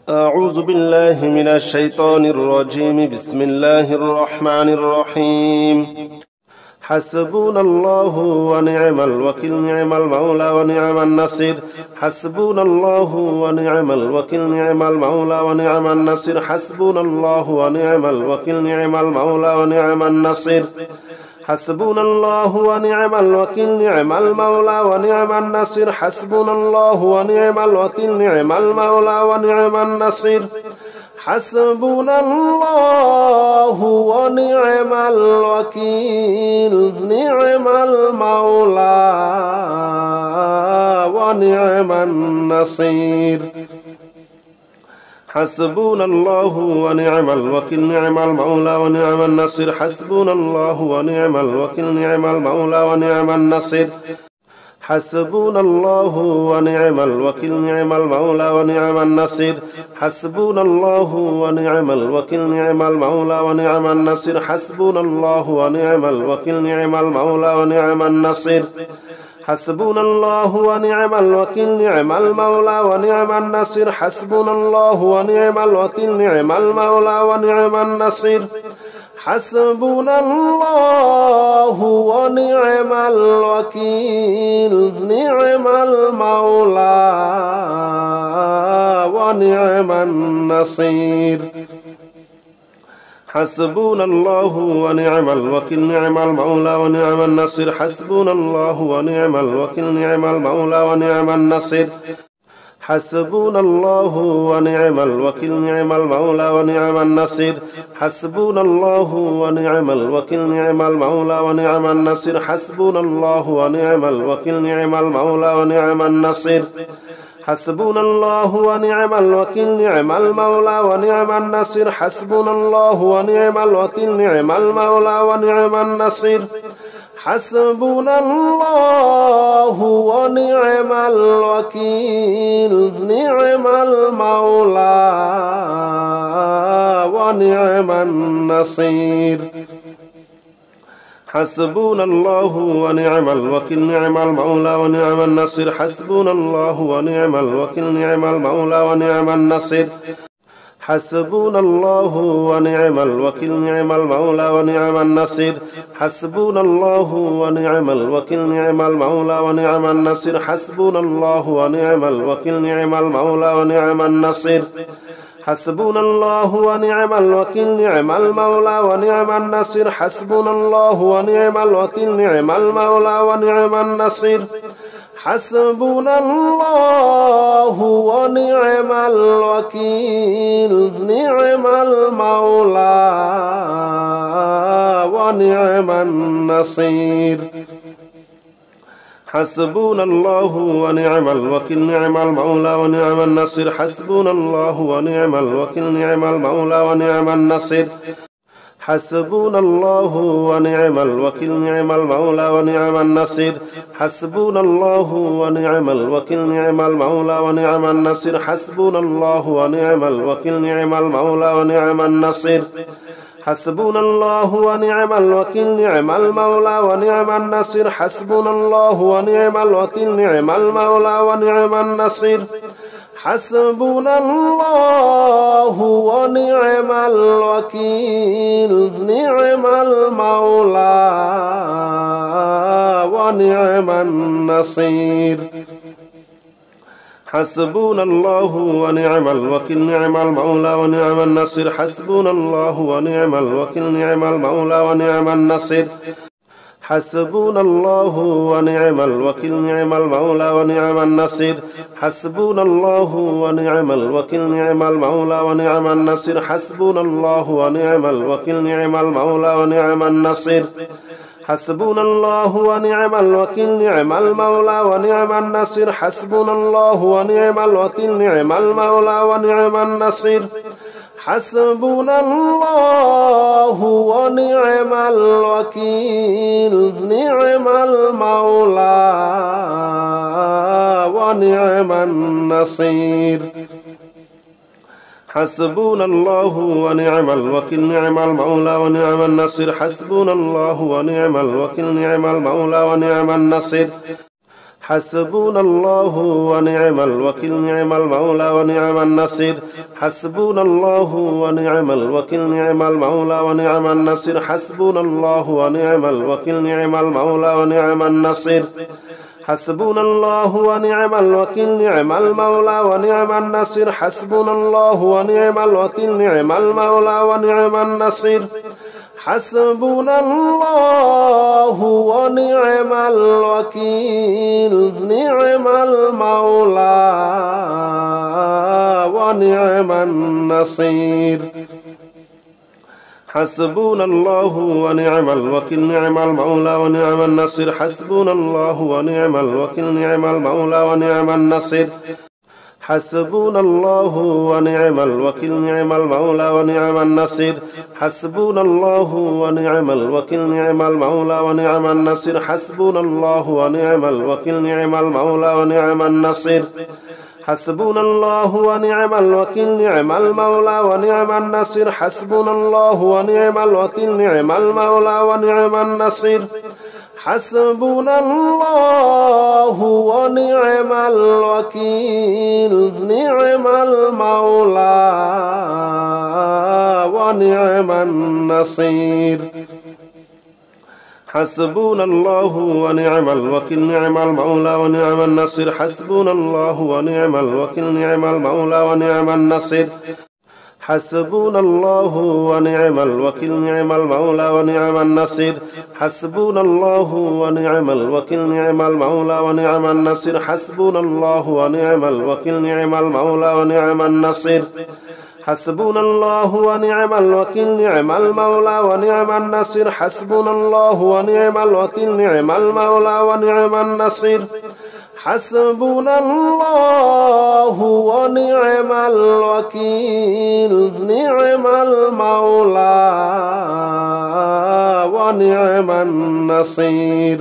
أعوذ بالله من الشيطان الرجيم. بسم الله الرحمن الرحيم. حسبنا الله ونعم الوكيل، نعم المولى ونعم النصير. حسبنا الله ونعم الوكيل، نعم المولى ونعم النصير. حسبنا الله ونعم الوكيل، نعم المولى ونعم النصير. حسبنا الله ونعم الوكيل، نعم المولى ونعم النصير. حسبنا الله ونعم الوكيل، نعم المولى ونعم النصير. حسبنا الله ونعم الوكيل، نعم المولى ونعم النصير. حسبنا الله ونعم الوكيل، نعم المولى ونعم النصير. حسبنا الله ونعم الوكيل، نعم المولى ونعم النصير. حسبنا الله ونعم الوكيل، نعم المولى ونعم النصير. حسبنا الله ونعم الوكيل، نعم المولى ونعم النصير. حسبنا الله ونعم الوكيل، نعم المولى ونعم النصير. حسبنا الله ونعم الوكيل، نعم المولى ونعم النصير. حسبنا الله ونعم الوكيل، نعم المولى ونعم النصير. حسبنا الله ونعم الوكيل، نعم المولى ونعم النصير. حسبنا الله ونعم الوكيل، نعم المولى ونعم النصير. حسبنا الله ونعم الوكيل، نعم المولى ونعم النصير. حسبنا الله ونعم الوكيل، نعم المولى ونعم النصير. حسبنا الله ونعم الوكيل، نعم المولى ونعم النصير. حسبنا الله ونعم الوكيل، نعم المولى ونعم النصير. حسبنا الله ونعم الوكيل، نعم المولى ونعم النصير. حسبنا الله ونعم الوكيل، نعم المولى ونعم النصير. حسبنا الله ونعم الوكيل، نعم المولى ونعم النصير. حسبنا الله ونعم الوكيل، نعم المولى ونعم النصير. حسبنا الله ونعم الوكيل، نعم المولى ونعم النصير. حسبنا الله ونعم الوكيل، نعم المولى ونعم النصير. حسبنا الله ونعم الوكيل، نعم المولى ونعم النصير. حسبنا الله ونعم الوكيل، نعم المولى ونعم النصير. حسبنا الله ونعم الوكيل، نعم المولى ونعم النصير. حسبنا الله ونعم الوكيل، نعم المولى ونعم النصير. حسبنا الله ونعم الوكيل، نعم المولى ونعم النصير. حسبنا الله ونعم الوكيل، نعم المولى ونعم النصير. حسبنا الله ونعم الوكيل، نعم المولى ونعم النصير. حسبنا الله ونعم الوكيل، نعم المولى ونعم النصير. حسبنا الله ونعم الوكيل، نعم المولى ونعم النصير. حسبنا الله ونعم الوكيل، نعم المولى ونعم النصير. حسبنا الله ونعم الوكيل، نعم المولى ونعم النصير. حسبنا الله ونعم الوكيل، نعم المولى ونعم النصير. حسبنا الله ونعم الوكيل، نعم المولى ونعم النصير. حسبنا الله ونعم الوكيل، نعم المولى ونعم النصير. حسبنا الله ونعم الوكيل، نعم المولى ونعم النصير. حسبنا الله ونعم الوكيل، نعم المولى ونعم النصير. حسبنا الله ونعم الوكيل، نعم المولى ونعم النصير. حسبنا الله ونعم الوكيل، نعم المولى ونعم النصير. حسبنا الله ونعم الوكيل، نعم المولى ونعم النصير. حسبنا الله ونعم الوكيل، نعم المولى ونعم النصير. حسبنا الله ونعم الوكيل، نعم المولى ونعم النصير. حسبنا الله ونعم الوكيل، نعم المولى ونعم النصير. حسبنا الله ونعم الوكيل، نعم المولى ونعم النصير. حسبنا الله ونعم الوكيل نعم المولى ونعم النصير حسبنا الله ونعم الوكيل نعم المولى ونعم النصير حسبنا الله ونعم الوكيل نعم المولى ونعم النصير حسبنا الله ونعم الوكيل نعم المولى ونعم النصير حسبنا الله ونعم الوكيل نعم المولى ونعم النصير حسبنا الله ونعم الوكيل نعم المولى ونعم النصير حسبنا الله ونعم الوكيل نعم المولى ونعم النصير حسبنا الله ونعم الوكيل نعم المولى ونعم النصير حسبنا الله ونعم الوكيل نعم المولى ونعم النصير حسبنا الله ونعم الوكيل نعم المولى ونعم النصير حسبنا الله ونعم الوكيل نعم المولى ونعم النصير حسبنا الله ونعم الوكيل نعم المولى ونعم النصير حسبنا الله ونعم الوكيل نعم المولى ونعم النصير حسبنا الله ونعم الوكيل نعم المولى ونعم النصير حسبنا الله ونعم الوكيل نعم المولى ونعم النصير حسبنا الله ونعم الوكيل نعم المولى ونعم النصير حسبنا الله ونعم الوكيل نعم المولى ونعم النصير حسبنا الله ونعم الوكيل نعم المولى ونعم النصير حسبنا الله ونعم الوكيل نعم المولى ونعم النصير حسبنا الله ونعم الوكيل نعم المولى ونعم النصير حسبنا الله ونعم الوكيل نعم المولى ونعم النصير حسبنا الله ونعم الوكيل نعم المولى ونعم النصير حسبنا الله ونعم الوكيل نعم المولى ونعم النصير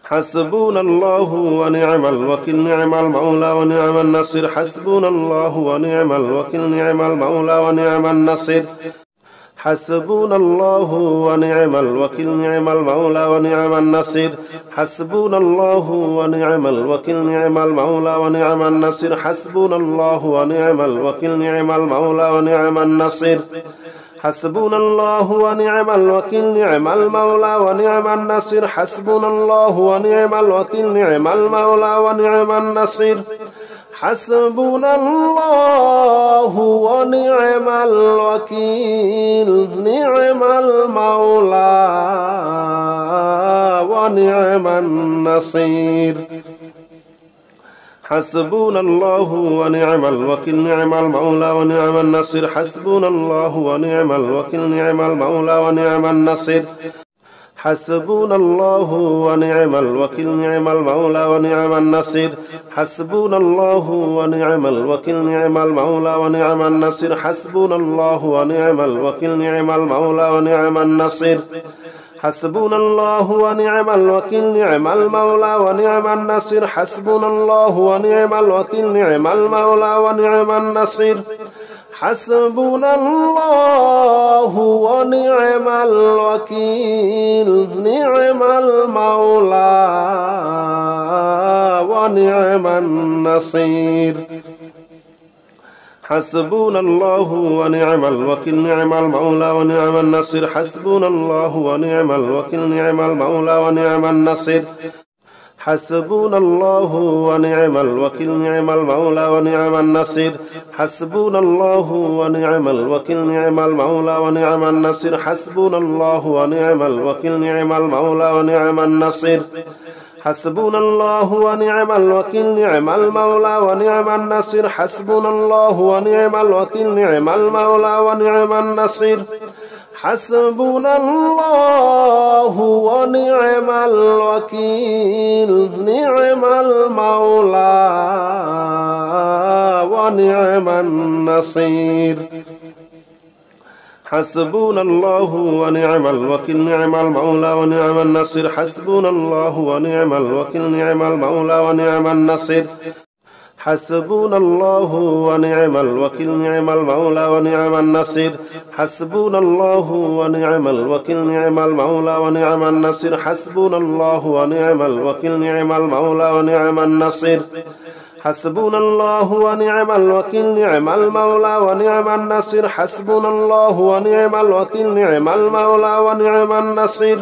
حسبنا الله ونعم الوكيل نعم المولى ونعم النصير حسبنا الله ونعم الوكيل نعم المولى ونعم النصير حسبنا الله ونعم الوكيل نعم المولى ونعم النصير حسبنا الله ونعم الوكيل نعم المولى ونعم النصير حسبنا الله ونعم الوكيل نعم المولى ونعم النصير حسبنا الله ونعم الوكيل نعم المولى ونعم النصير حسبنا الله ونعم الوكيل نعم المولى ونعم النصير حسبنا الله ونعم الوكيل نعم المولى ونعم النصير حسبنا الله ونعم الوكيل نعم المولى ونعم النصير حسبنا الله ونعم الوكيل نعم المولى ونعم النصير حسبنا الله ونعم الوكيل نعم المولى ونعم النصير حسبنا الله ونعم الوكيل نعم المولى ونعم النصير حسبنا الله ونعم الوكيل نعم المولى ونعم النصير حسبنا الله ونعم الوكيل نعم المولى ونعم النصير حسبنا الله ونعم الوكيل نعم المولى ونعم النصير حسبنا الله ونعم الوكيل نعم المولى ونعم النصير حسبنا الله ونعم الوكيل نعم المولى ونعم النصير حسبنا الله ونعم الوكيل نعم المولى ونعم النصير حسبنا الله ونعم الوكيل نعم المولى ونعم النصير حسبنا الله ونعم الوكيل نعم المولى ونعم النصير حسبنا الله ونعم الوكيل نعم المولى ونعم النصير حسبنا الله ونعم الوكيل نعم المولى ونعم النصير حسبنا الله ونعم الوكيل نعم المولى ونعم النصير حسبنا الله ونعم الوكيل نعم المولى ونعم النصير حسبنا الله ونعم الوكيل نعم المولى ونعم النصير حسبنا الله ونعم الوكيل نعم المولى ونعم النصير حسبنا الله ونعم الوكيل نعم المولى ونعم النصير حسبنا الله ونعم الوكيل نعم المولى ونعم النصير حسبنا الله ونعم الوكيل نعم المولى ونعم النصير حسبنا الله ونعم الوكيل نعم المولى ونعم النصير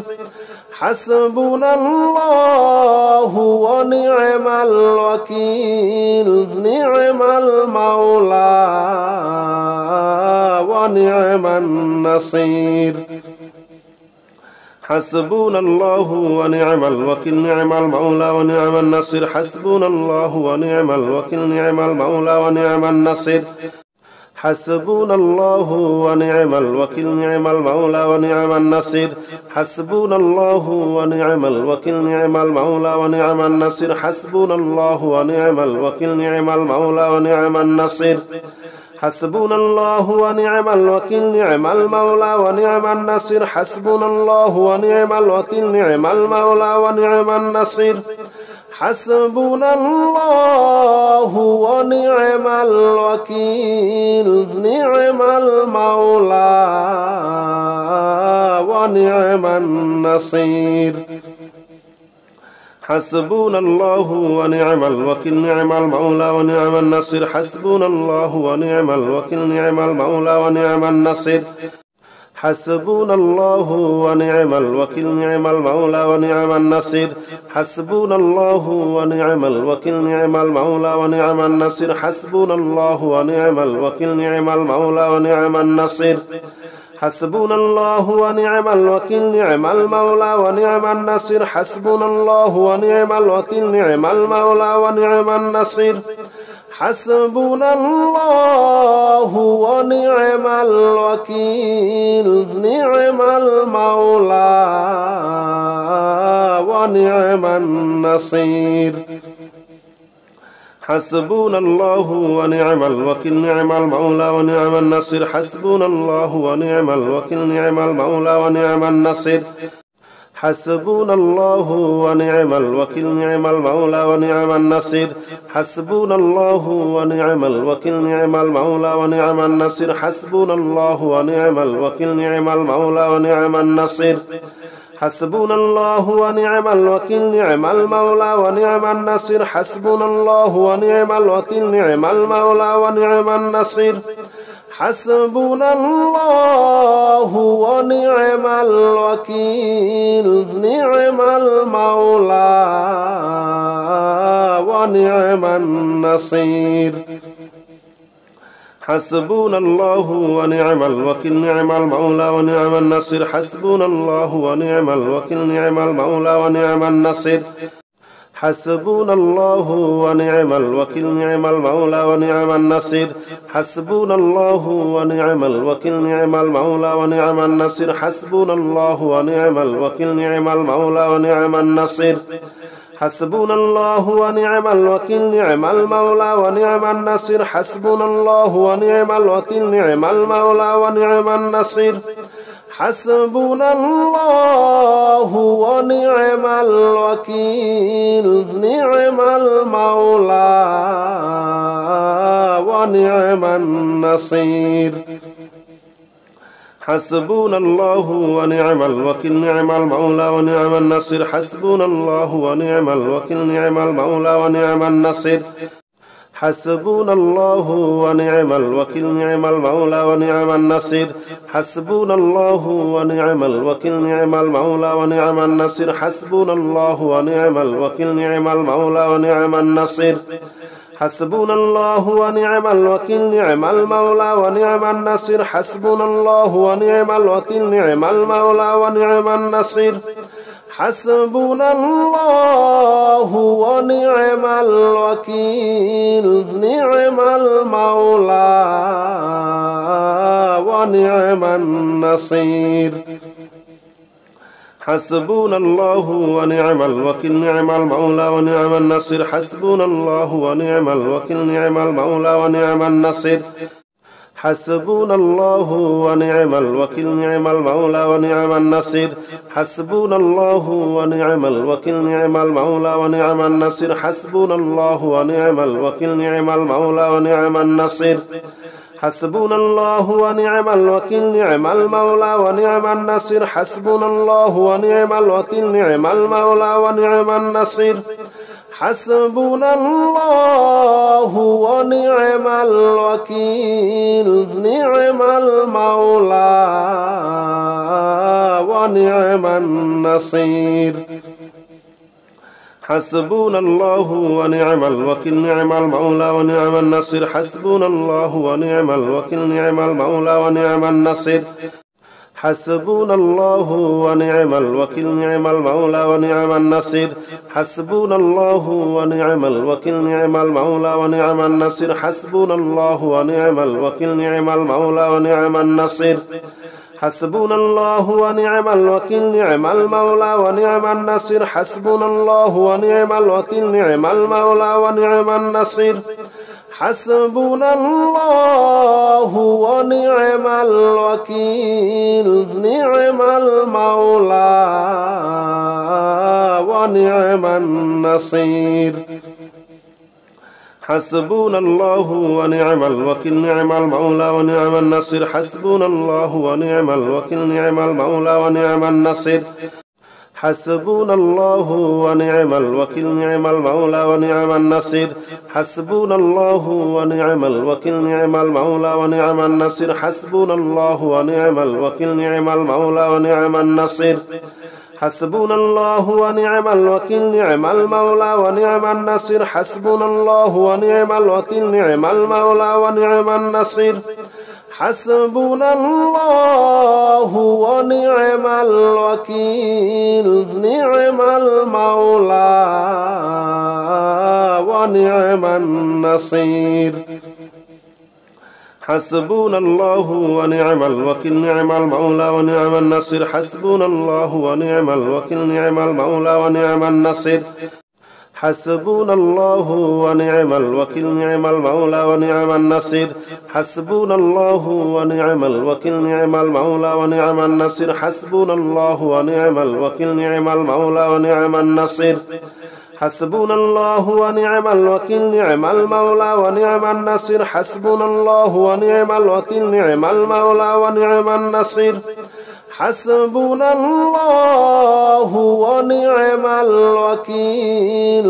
حسبنا الله ونعم الوكيل نعم المولى ونعم النصير حسبنا الله ونعم الوكيل نعم المولى ونعم النصير حسبنا الله ونعم الوكيل نعم المولى ونعم النصير حسبنا الله ونعم الوكيل نعم المولى ونعم النصير حسبنا الله ونعم الوكيل نعم المولى ونعم النصير حسبنا الله ونعم الوكيل نعم المولى ونعم النصير حسبنا الله ونعم الوكيل نعم المولى ونعم النصير حسبنا الله ونعم الوكيل نعم المولى ونعم النصير حسبنا الله ونعم الوكيل نعم المولى ونعم النصير حسبنا الله ونعم الوكيل نعم المولى ونعم النصير حسبنا الله ونعم الوكيل نعم المولى ونعم النصير حسبنا الله ونعم الوكيل نعم المولى ونعم النصير حسبنا الله ونعم الوكيل نعم المولى ونعم النصير حسبنا الله ونعم الوكيل نعم المولى ونعم النصير حسبنا الله ونعم الوكيل نعم المولى ونعم النصير حسبنا الله ونعم الوكيل نعم المولى ونعم النصير حسبنا الله ونعم الوكيل نعم المولى ونعم النصير حسبنا الله ونعم الوكيل نعم المولى ونعم النصير حسبنا الله ونعم الوكيل نعم المولى ونعم النصير حسبنا الله ونعم الوكيل نعم المولى ونعم النصير حسبنا الله ونعم الوكيل نعم المولى ونعم النصير حسبنا الله ونعم الوكيل نعم المولى ونعم النصير حسبنا الله ونعم الوكيل نعم المولى ونعم النصير حسبنا الله ونعم الوكيل نعم المولى ونعم النصير حسبنا الله ونعم الوكيل نعم المولى ونعم النصير حسبنا الله ونعم الوكيل نعم المولى ونعم النصير حسبنا الله ونعم الوكيل نعم المولى ونعم النصير حسبنا الله ونعم الوكيل نعم المولى ونعم النصير حسبنا الله ونعم الوكيل نعم المولى ونعم النصير حسبنا الله ونعم الوكيل نعم المولى ونعم النصير حسبنا الله ونعم الوكيل نعم المولى ونعم النصير حسبنا الله ونعم الوكيل نعم المولى ونعم النصير حسبنا الله ونعم الوكيل نعم المولى ونعم النصير حسبنا الله ونعم الوكيل نعم المولى ونعم النصير حسبنا الله ونعم الوكيل نعم المولى ونعم النصير حسبنا الله ونعم الوكيل نعم المولى ونعم النصير حسبنا الله ونعم الوكيل نعم المولى ونعم النصير حسبنا الله ونعم الوكيل نعم المولى ونعم النصير حسبنا الله ونعم الوكيل نعم المولى ونعم النصير حسبنا الله ونعم الوكيل نعم المولى ونعم النصير حسبنا الله ونعم الوكيل نعم المولى ونعم النصير حسبنا الله ونعم الوكيل نعم المولى ونعم النصير حسبنا الله ونعم الوكيل نعم المولى ونعم النصير حسبنا الله ونعم الوكيل نعم المولى ونعم النصير حسبنا الله ونعم الوكيل نعم المولى ونعم النصير حسبنا الله ونعم الوكيل نعم المولى ونعم النصير حسبنا الله ونعم الوكيل نعم المولى ونعم النصير حسبنا الله ونعم الوكيل نعم المولى ونعم النصير حسبنا الله ونعم الوكيل نعم المولى ونعم النصير حسبنا الله ونعم الوكيل نعم المولى ونعم النصير حسبنا الله ونعم الوكيل نعم المولى ونعم النصير حسبنا الله ونعم الوكيل نعم المولى ونعم النصير حسبنا الله ونعم الوكيل نعم المولى ونعم النصير حسبنا الله ونعم الوكيل نعم المولى ونعم النصير حسبنا الله ونعم الوكيل نعم المولى ونعم النصير حسبنا الله ونعم الوكيل نعم المولى ونعم النصير حسبنا الله ونعم الوكيل نعم المولى ونعم النصير حسبنا الله ونعم الوكيل نعم المولى ونعم النصير حسبنا الله ونعم الوكيل نعم المولى ونعم النصير حسبنا الله ونعم الوكيل نعم المولى ونعم النصير حسبنا الله ونعم الوكيل نعم المولى ونعم النصير حسبنا الله ونعم الوكيل نعم المولى ونعم النصير حسبنا الله ونعم الوكيل نعم المولى ونعم النصير حسبنا الله ونعم الوكيل نعم المولى ونعم النصير حسبنا الله ونعم الوكيل نعم المولى ونعم النصير حسبنا الله ونعم الوكيل نعم المولى ونعم النصير حسبنا الله ونعم الوكيل نعم المولى ونعم النصير حسبنا الله ونعم الوكيل نعم المولى ونعم النصير حسبنا الله ونعم الوكيل نعم المولى ونعم النصير حسبنا الله ونعم الوكيل نعم المولى ونعم النصير حسبنا الله ونعم الوكيل نعم المولى ونعم النصير حسبنا الله ونعم الوكيل نعم المولى ونعم النصير حسبنا الله ونعم الوكيل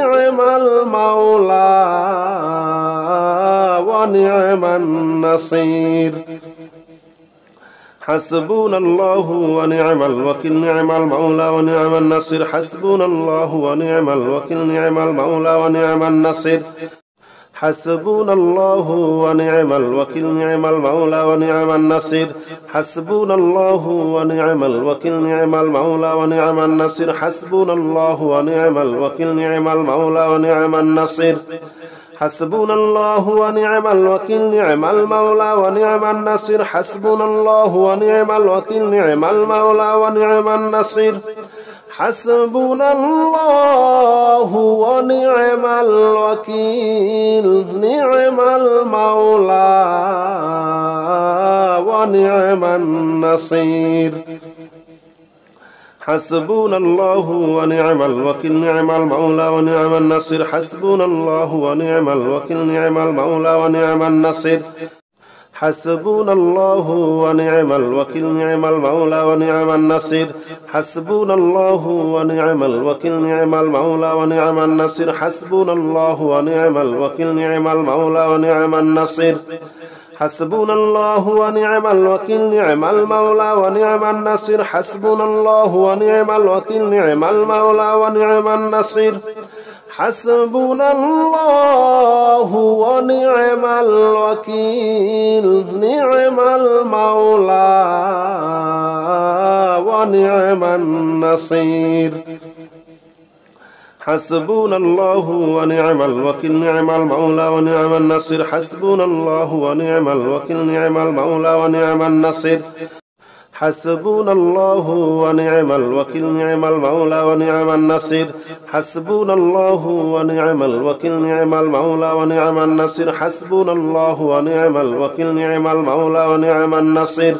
نعم المولى ونعم النصير حسبنا الله ونعم الوكيل نعم المولى ونعم النصير حسبنا الله ونعم الوكيل نعم المولى ونعم النصير حسبنا الله ونعم الوكيل نعم المولى ونعم النصير حسبنا الله ونعم الوكيل نعم المولى ونعم النصير حسبنا الله ونعم الوكيل نعم المولى ونعم النصير حسبنا الله ونعم الوكيل نعم المولى ونعم النصير حسبنا الله ونعم الوكيل نعم المولى ونعم النصير حسبنا الله ونعم الوكيل نعم المولى ونعم النصير حسبنا الله ونعم الوكيل نعم المولى ونعم النصير حسبنا الله ونعم الوكيل نعم المولى ونعم النصير حسبنا الله ونعم الوكيل نعم المولى ونعم النصير حسبنا الله ونعم الوكيل نعم المولى ونعم النصير حسبنا الله ونعم الوكيل نعم المولى ونعم النصير حسبنا الله ونعم الوكيل نعم المولى ونعم النصير حسبنا الله ونعم الوكيل نعم المولى ونعم النصير حسبنا الله ونعم الوكيل نعم المولى ونعم النصير حسبنا الله ونعم الوكيل نعم المولى ونعم النصير حسبنا الله ونعم الوكيل نعم المولى ونعم النصير حسبنا الله ونعم الوكيل نعم المولى ونعم النصير حسبنا الله ونعم الوكيل نعم المولى ونعم النصير حسبنا الله ونعم الوكيل نعم المولى ونعم النصير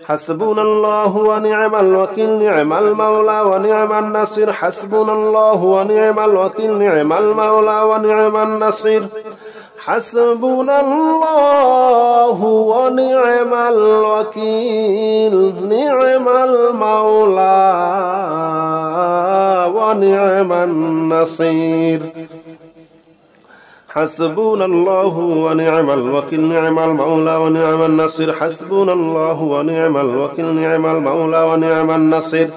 حسبنا الله ونعم الوكيل نعم المولى ونعم النصير حسبنا الله ونعم الوكيل نعم المولى ونعم النصير حسبنا الله ونعم الوكيل نعم المولى ونعم النصير حسبنا الله ونعم الوكيل نعم المولى ونعم النصير حسبنا الله ونعم الوكيل نعم المولى ونعم النصير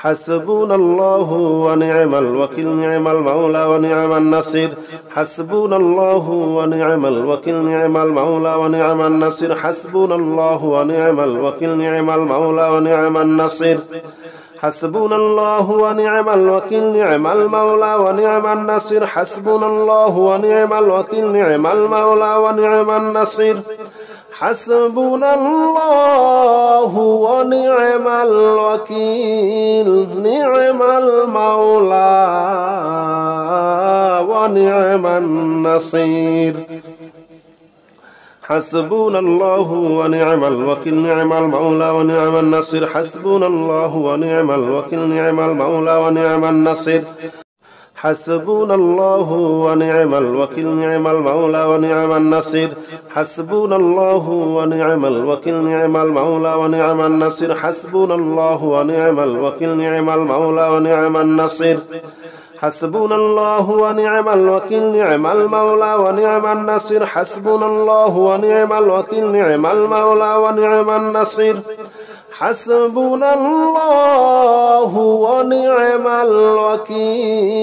حسبنا الله ونعم الوكيل نعم المولى ونعم النصير حسبنا الله ونعم الوكيل نعم المولى ونعم النصير حسبنا الله ونعم الوكيل نعم المولى ونعم النصير حسبنا الله ونعم الوكيل نعم المولى ونعم النصير حسبنا الله ونعم الوكيل نعم المولى ونعم النصير حسبنا الله ونعم الوكيل نعم المولى ونعم النصير حسبنا الله ونعم الوكيل نعم المولى ونعم النصير حسبنا الله ونعم الوكيل نعم المولى ونعم النصير حسبنا الله ونعم الوكيل نعم المولى ونعم النصير حسبنا الله ونعم الوكيل نعم المولى ونعم النصير حسبنا الله ونعم الوكيل نعم المولى ونعم النصير حسبنا الله ونعم الوكيل نعم المولى ونعم النصير حسبنا الله ونعم الوكيل نعم المولى ونعم النصير حسبنا الله ونعم الوكيل نعم المولى ونعم النصير حسبنا الله ونعم الوكيل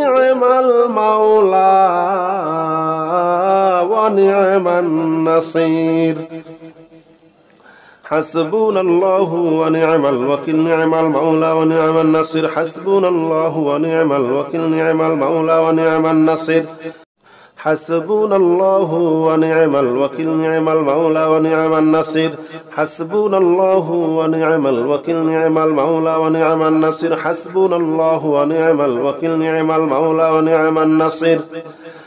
نعم المولى ونعم النصير حسبنا الله ونعم الوكيل نعم المولى ونعم النصير حسبنا الله ونعم الوكيل نعم المولى ونعم النصير حسبنا الله ونعم الوكيل نعم المولى ونعم النصير حسبنا الله ونعم الوكيل نعم المولى ونعم النصير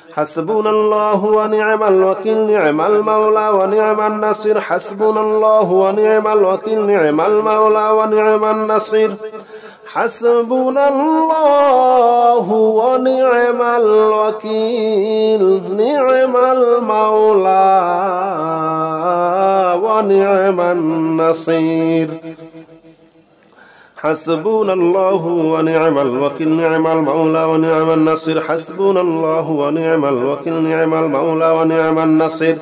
حسبنا الله ونعم الوكيل نعم المولى ونعم النصير حسبنا الله ونعم الوكيل نعم المولى ونعم النصير حسبنا الله ونعم الوكيل نعم المولى ونعم النصير حسبنا الله ونعم الوكيل نعم المولى ونعم النصير حسبنا الله ونعم الوكيل نعم المولى ونعم النصير حسبنا الله ونعم الوكيل نعم المولى ونعم النصير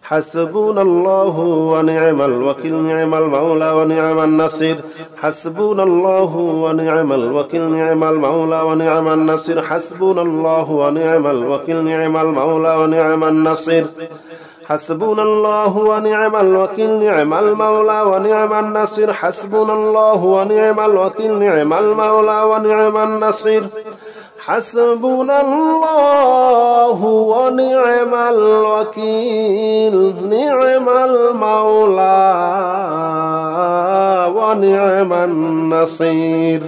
حسبنا الله ونعم الوكيل نعم المولى ونعم النصير حسبنا الله ونعم الوكيل نعم المولى ونعم النصير حسبنا الله ونعم الوكيل نعم المولى ونعم النصير حسبنا الله ونعم الوكيل نعم المولى ونعم النصير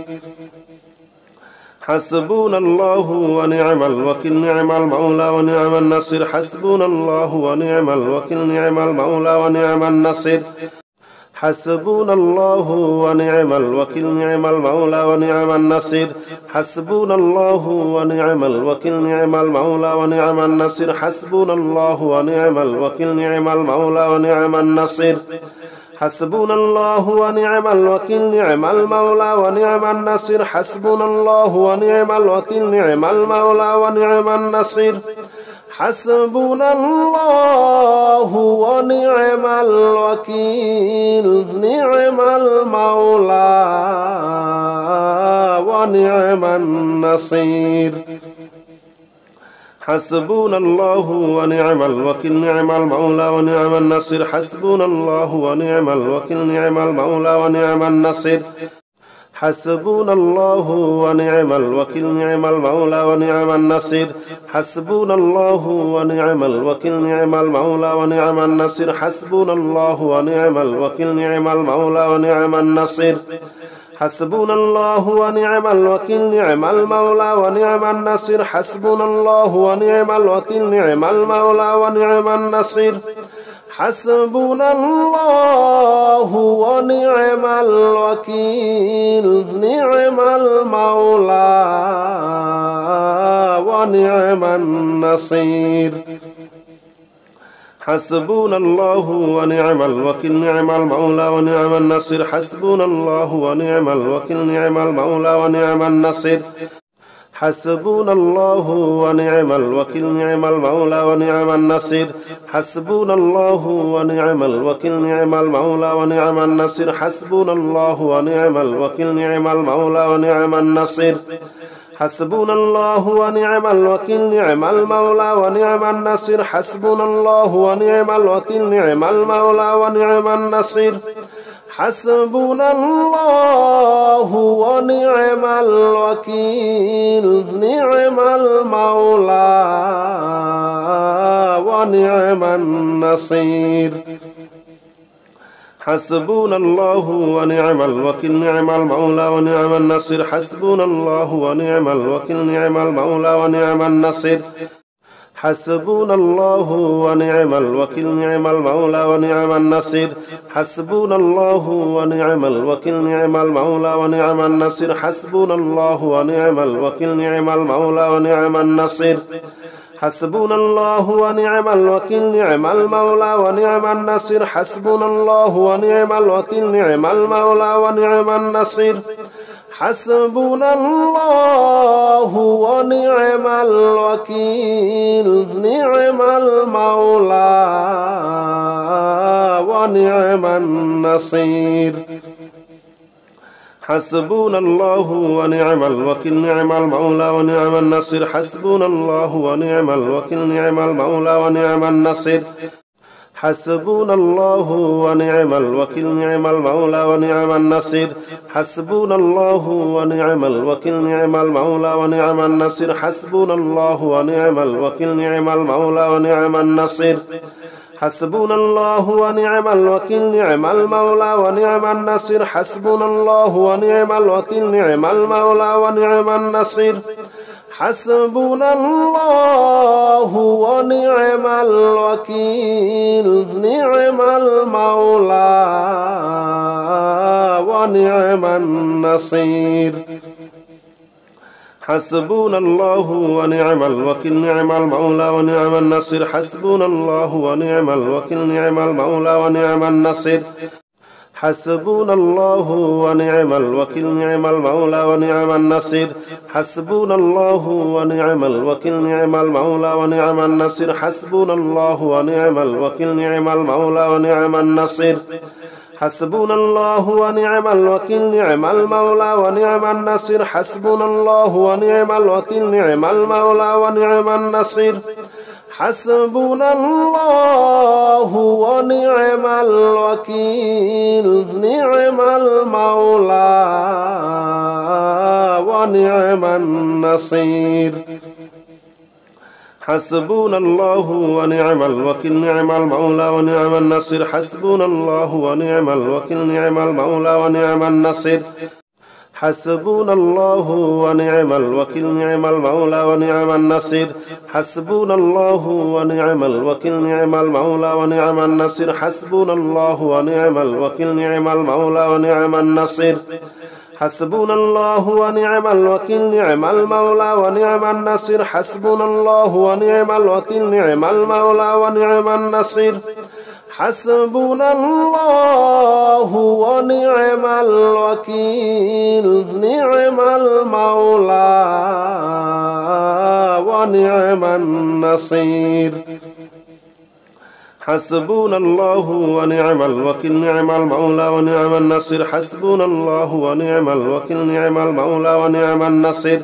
حسبنا الله ونعم الوكيل نعم المولى ونعم النصير حسبنا الله ونعم الوكيل نعم المولى ونعم النصير حسبنا الله ونعم الوكيل نعم المولى ونعم النصير حسبنا الله ونعم الوكيل نعم المولى ونعم النصير حسبنا الله ونعم الوكيل نعم المولى ونعم النصير حسبنا الله ونعم الوكيل نعم المولى ونعم النصير حسبنا الله ونعم الوكيل نعم المولى ونعم النصير حسبنا الله ونعم الوكيل نعم المولى ونعم النصير حسبنا الله ونعم الوكيل نعم المولى ونعم النصير حسبنا الله ونعم الوكيل نعم المولى ونعم النصير حسبنا الله ونعم الوكيل نعم المولى ونعم النصير حسبنا الله ونعم الوكيل نعم المولى ونعم النصير حسبنا الله ونعم الوكيل نعم المولى ونعم النصير حسبنا الله ونعم الوكيل نعم المولى ونعم النصير حسبنا الله ونعم الوكيل نعم المولى ونعم النصير حسبنا الله ونعم الوكيل نعم المولى ونعم النصير حسبنا الله ونعم الوكيل نعم المولى ونعم النصير حسبنا الله ونعم الوكيل نعم المولى ونعم النصير حسبنا الله ونعم الوكيل نعم المولى ونعم النصير حسبنا الله ونعم الوكيل نعم المولى ونعم النصير حسبنا الله ونعم الوكيل نعم المولى ونعم النصير حسبنا الله ونعم الوكيل نعم المولى ونعم النصير حسبنا الله ونعم الوكيل نعم المولى ونعم النصير حسبنا الله ونعم الوكيل نعم المولى ونعم النصير حسبنا الله ونعم الوكيل نعم المولى ونعم النصير حسبنا الله ونعم الوكيل نعم المولى ونعم النصير حسبنا الله ونعم الوكيل نعم المولى ونعم النصير حسبنا الله ونعم الوكيل نعم المولى ونعم النصير حسبنا الله ونعم الوكيل نعم المولى ونعم النصير حسبنا الله ونعم الوكيل نعم المولى ونعم النصير حسبنا الله ونعم الوكيل نعم المولى ونعم النصير حسبنا الله ونعم الوكيل نعم المولى ونعم النصير حسبنا الله ونعم الوكيل نعم المولى ونعم النصير حسبنا الله ونعم الوكيل نعم المولى ونعم النصير حسبنا الله ونعم الوكيل نعم المولى ونعم النصير حسبنا الله ونعم الوكيل نعم المولى ونعم النصير حسبنا الله ونعم الوكيل نعم المولى ونعم النصير حسبنا الله ونعم الوكيل نعم المولى ونعم النصير حسبنا الله ونعم الوكيل نعم المولى ونعم النصير حسبنا الله ونعم الوكيل نعم المولى ونعم النصير حسبنا الله ونعم الوكيل نعم المولى ونعم النصير حسبنا الله ونعم الوكيل نعم المولى ونعم النصير حسبنا الله ونعم الوكيل نعم المولى ونعم النصير حسبنا الله ونعم الوكيل نعم المولى ونعم النصير حسبنا الله ونعم الوكيل نعم المولى ونعم النصير حسبنا الله ونعم الوكيل نعم المولى ونعم النصير حسبنا الله ونعم الوكيل نعم المولى ونعم النصير حسبنا الله ونعم الوكيل نعم المولى ونعم النصير حسبنا الله ونعم الوكيل نعم المولى ونعم النصير حسبنا الله ونعم الوكيل نعم المولى ونعم النصير حسبنا الله ونعم الوكيل نعم المولى ونعم النصير حسبنا الله ونعم الوكيل نعم المولى ونعم النصير حسبنا الله ونعم الوكيل نعم المولى ونعم النصير حسبنا الله ونعم الوكيل نعم المولى ونعم النصير حسبنا الله ونعم الوكيل نعم المولى ونعم النصير حسبنا الله ونعم الوكيل نعم المولى ونعم النصير حسبنا الله ونعم الوكيل نعم المولى ونعم النصير حسبنا الله ونعم الوكيل نعم المولى ونعم النصير حسبنا الله ونعم الوكيل نعم المولى ونعم النصير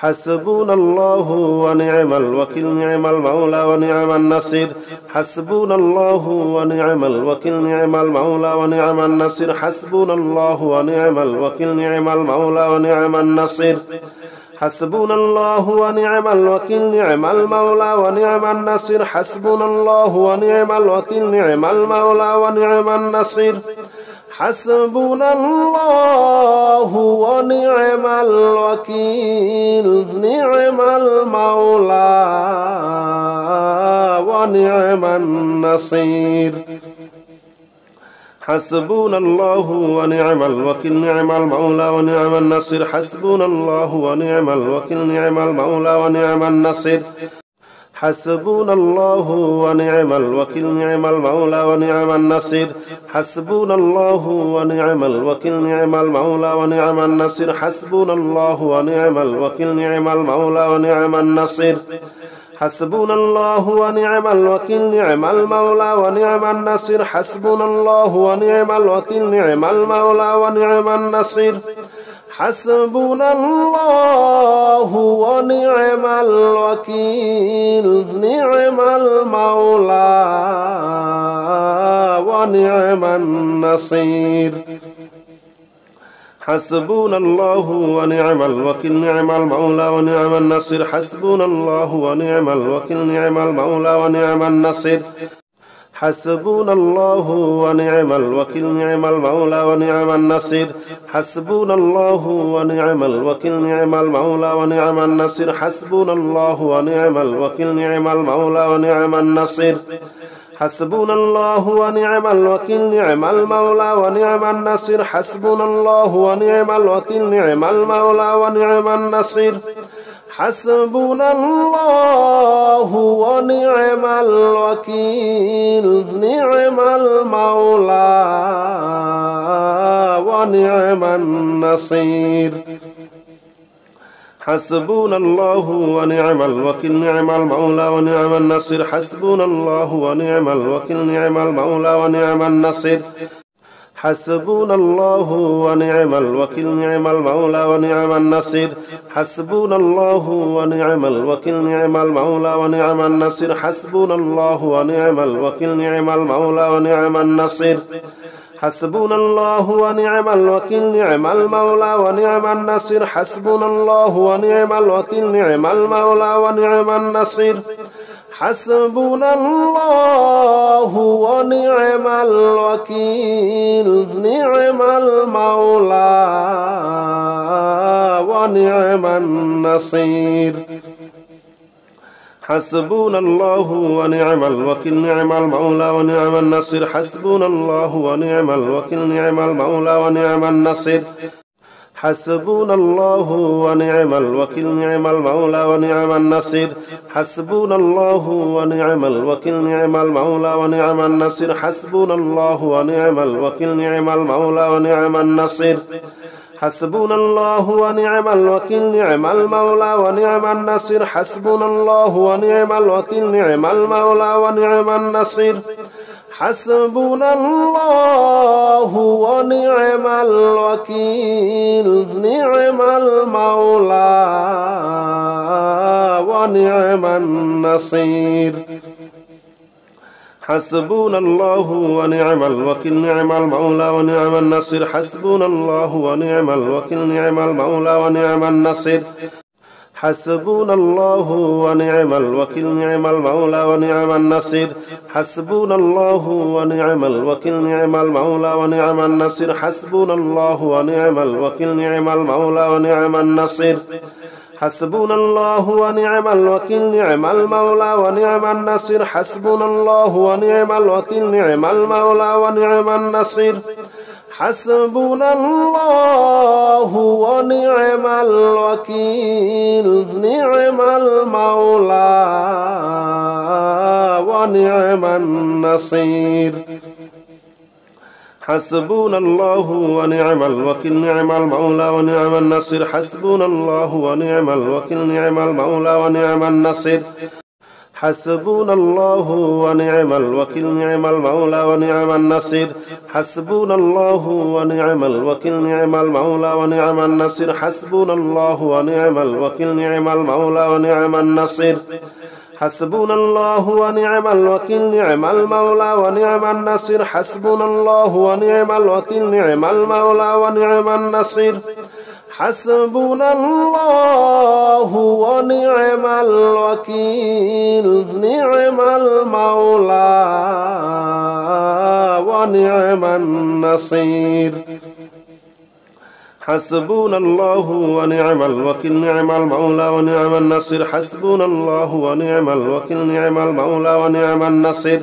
حسبنا الله ونعم الوكيل نعم المولى ونعم النصير حسبنا الله ونعم الوكيل نعم المولى ونعم النصير حسبنا الله ونعم الوكيل نعم المولى ونعم النصير حسبنا الله ونعم الوكيل نعم المولى ونعم النصير حسبنا الله ونعم الوكيل نعم المولى ونعم النصير حسبنا الله ونعم الوكيل نعم المولى ونعم النصير حسبنا الله ونعم الوكيل نعم المولى ونعم النصير حسبنا الله ونعم الوكيل نعم المولى ونعم النصير حسبنا الله ونعم الوكيل نعم المولى ونعم النصير حسبنا الله ونعم الوكيل نعم المولى ونعم النصير حسبنا الله ونعم الوكيل نعم المولى ونعم النصير حسبنا الله ونعم الوكيل نعم المولى ونعم النصير حسبنا الله ونعم الوكيل نعم المولى ونعم النصير حسبنا الله ونعم الوكيل نعم المولى ونعم النصير حسبنا الله ونعم الوكيل نعم المولى ونعم النصير حسبنا الله ونعم الوكيل نعم المولى ونعم النصير حسبنا الله ونعم الوكيل نعم المولى ونعم النصير حسبنا الله ونعم الوكيل نعم المولى ونعم النصير حسبنا الله ونعم الوكيل نعم المولى ونعم النصير حسبنا الله ونعم الوكيل نعم المولى ونعم النصير حسبنا الله ونعم الوكيل نعم المولى ونعم النصير حسبنا الله ونعم الوكيل نعم المولى ونعم النصير حسبنا الله ونعم الوكيل نعم المولى ونعم النصير حسبنا الله ونعم الوكيل نعم المولى ونعم النصير حسبنا الله ونعم الوكيل نعم المولى ونعم النصير حسبنا الله ونعم الوكيل نعم المولى ونعم النصير حسبنا الله ونعم الوكيل نعم المولى ونعم النصير حسبنا الله ونعم الوكيل نعم المولى ونعم النصير حسبنا الله ونعم الوكيل نعم المولى ونعم النصير حسبنا الله ونعم الوكيل نعم المولى ونعم النصير حسبنا الله ونعم الوكيل نعم المولى ونعم النصير حسبنا الله ونعم الوكيل نعم المولى ونعم النصير حسبنا الله ونعم الوكيل نعم المولى ونعم النصير حسبنا الله ونعم الوكيل نعم المولى ونعم النصير حسبنا الله ونعم الوكيل نعم المولى ونعم النصير حسبنا الله ونعم الوكيل نعم المولى ونعم النصير حسبنا الله ونعم الوكيل نعم المولى ونعم النصير حسبنا الله ونعم الوكيل نعم المولى ونعم النصير حسبنا الله ونعم الوكيل نعم المولى ونعم النصير حسبنا الله ونعم الوكيل نعم المولى ونعم النصير حسبنا الله ونعم الوكيل نعم المولى ونعم النصير حسبنا الله ونعم الوكيل نعم المولى ونعم النصير حسبنا الله ونعم الوكيل نعم المولى ونعم النصير حسبنا الله ونعم الوكيل نعم المولى ونعم النصير حسبنا الله ونعم الوكيل نعم المولى ونعم النصير حسبنا الله ونعم الوكيل نعم المولى ونعم النصير حسبنا الله ونعم الوكيل نعم المولى ونعم النصير حسبنا الله ونعم الوكيل نعم المولى ونعم النصير حسبنا الله ونعم الوكيل نعم المولى ونعم النصير حسبنا الله ونعم الوكيل نعم المولى ونعم النصير حسبنا الله ونعم الوكيل نعم المولى ونعم النصير حسبنا الله ونعم الوكيل نعم المولى ونعم النصير حسبنا الله ونعم الوكيل نعم المولى ونعم النصير حسبنا الله ونعم الوكيل نعم المولى ونعم النصير حسبنا الله ونعم الوكيل نعم المولى ونعم النصير حسبنا الله ونعم الوكيل نعم المولى ونعم النصير